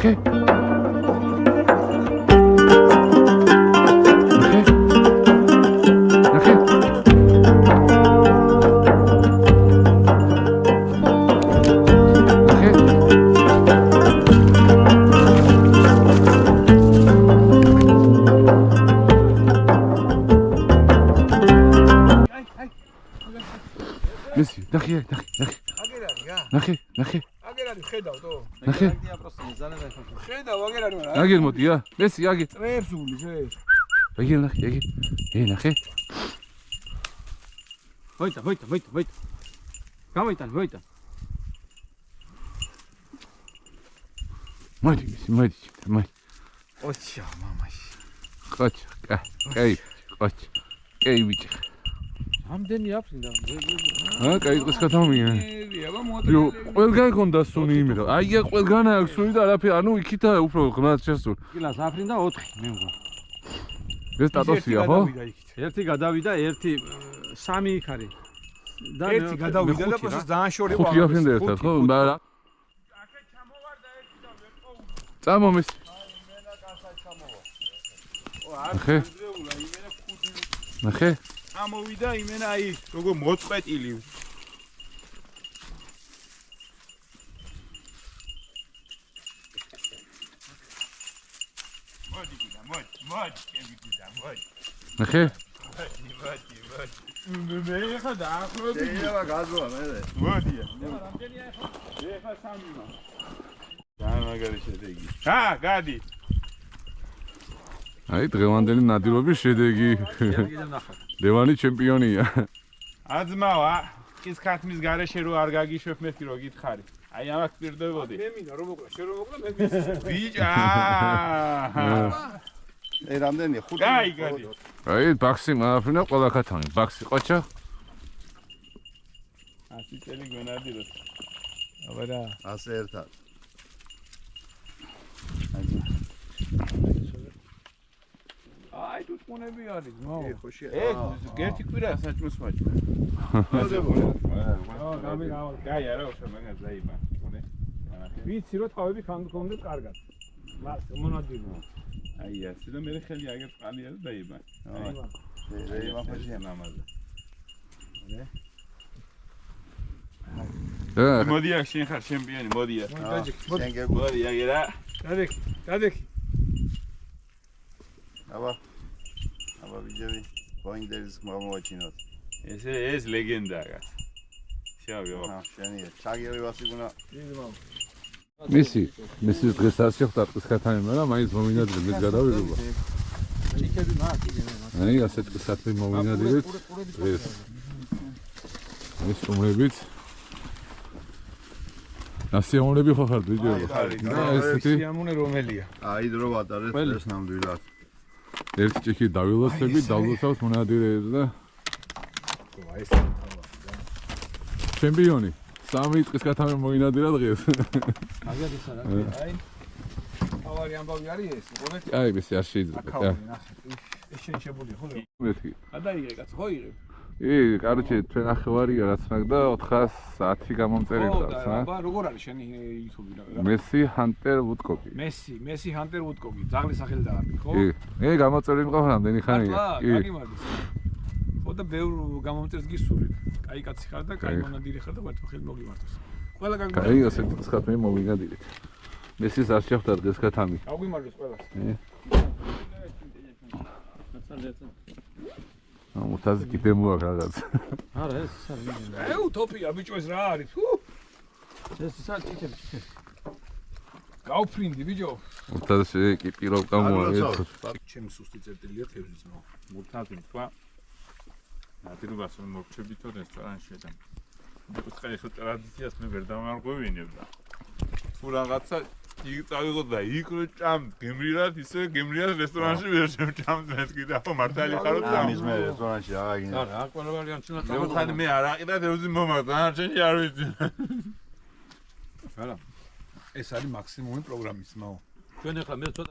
ნახე. Messi, ნახე. ნახე. აგერანი ხედავ თო. ნახე. ხედავ აგერანი რა. აგერ მოდია. მესი აგერ. წრეებს ულის ეს. აგერ ნახე. ნახე. Voita. Გამოიტან, voita. მოდი. ოჩა მამაში. ყოჩა. კაი. ყოჩა. კაი ბიჭი. ამდენი აქვს და კაი ყოს კათამია. იო, ყველგან გონდა სუნი იმედა. აი, ყველგან აქვს სუნი და არაფერი, ანუ იქითა უფრო ღმრად შესულ. კილას აფრინდა 4 მე მგონი. ეს სტატუსია, ხო? ერთი გადავიდა, ერთი 3 იქ არის. და ერთი გადავიდა და პოსტ ძალიან შორება. ხუთი აფრინდა ერთად, ხო? მაგრამ აქე ჩამოვარდა ერთი და ვერ ყოუდა. წამომის. იმენა კანსა ჩამოვა. ნახე. ნახე. ამოვიდა იმენა აი როგორ მოწყვეტილი. მოდი. ნახე. მე ხა დაახლოებით. შეიძლება გაზოა მე. მოდია. რამდენია ხო? ეხა 3-მა. ძალიან მაგარი შედეგი. გადი. აი, დღევანდელი ნადირობის შედეგი. ლევანი ჩემპიონია. აძმავა, ის ხათმის გარეშე რო არ გაგიშვებ მეთქი რო გითხარი. აი ამას პირდებოდი. მე მინდა რომ მოკლა, შენ რომ მოკლა მე ბიჭა. რამდენი 5? გადი. აი, ბაქსი მააფრინა ყველა ქათამი. ბაქსი ყოჩა. 100 წელი გვენადიროთ. აბა ასე ერთად. აი თუ თუნები არის, ნო. ხოშია. ერთი კვირა საჭმოს მაჭმე. გაი არა უშო მაგას დაიბა. ვიცი რომ თავები ხანდ კარგად. მას მონადირო. აი ასე და მე ხელი აგერ წყალია და დაიბა. აი ვაფშე მამაზე. მოდია შენ ხარ ჩემპიონი, მოდია. მოდი აგერა. გადეკი. აბა ვიჯები პოინტერის მომოაჩინოთ. ეს ლეგენდაა. შევაგებო. შენია. ჩაგირი ვასიგუნა. მისი დღეს არ შეხვდა ტყის ქათამი, მაგრამ მაინც მომინადირე მის გადავიღება. იქები მაქვს. აი, ასეთ ტყის ქათამი მომინადირეთ. ეს სტუმრებით. ასიამონები ხო ხართ ვიდეო? ესეთი სიამონე რომელია? აი დრო ვატარეთ ეს ნამდვილად. ერთი ჭიქი დავილოცები, დავლოცავს მონადირეებს და ეს ჩემპიონი. 3 ტყის ქათამი მოინადირა დღეს. აგერ ის არა. აი ავარი ამბავი არის ეს, მოგეთ? აი, ესე არ შეიძლება. ეს შეიძლება ხო? მეთქი. გადაიღე კაცო, ხო იღებ? კაროჩე, ჩვენ ახევარია რაც მაგდა 410 გამომწერილი ყავს, აბა, როგორ არის შენი YouTube-ი რა? მესი ჰანტერ ვუდკოკი. მესი ჰანტერ ვუდკოკი, ძაღლის სახელი დაარბი, ხო? კი, გამოწერილი მყავს რამდენი ხანია. გაგიმარდეს. ხო და ბევრ გამომწერს გისურვებ. კაი კაცი ხარ და კაი მონადირი ხარ და ვერთხელ ხელი მოგიმართოს. ყველა გაგიმარდეს. კაი, ასეთი ტყის ქათამი მოვინადირეთ. მესის არ შეხვდა დღეს ქათამი. გაგვიმარდეს ყველას. მუთაზე კიდე მოაქვს რაღაც. არა, ეს არის. უტოპია ბიჭო ეს რა არის? ეს საჭიქები. გავფრინდი ბიჭო. მუთაზე კი პიროვკა მოაქვს. ჩემი სუსტი წერტილია თევზის ნო. მუთაზე თქვა. ნადირობას რომ მოგჩებითო რესტორანში და უცხოელი ხო ტრადიციას მე ვერ დამარღვევინებ და თუ რაღაცა იქ წავიღოთ და იქ რო ჭამ გემრიელად ისე გემრიელად რესტორანში ვერ შემჭამთ მეთქი და ხო მართალი ხარო და ამის მე რესტორანში აღაგინე. არა, ყველა ვარიანტი უნდა მე მე არ აყიდა თევზი მომაქვს დანარჩენი არ ვიცი. არა. ეს არის მაქსიმუმი პროგრამის მაო. ჩვენ ახლა მე ცოტა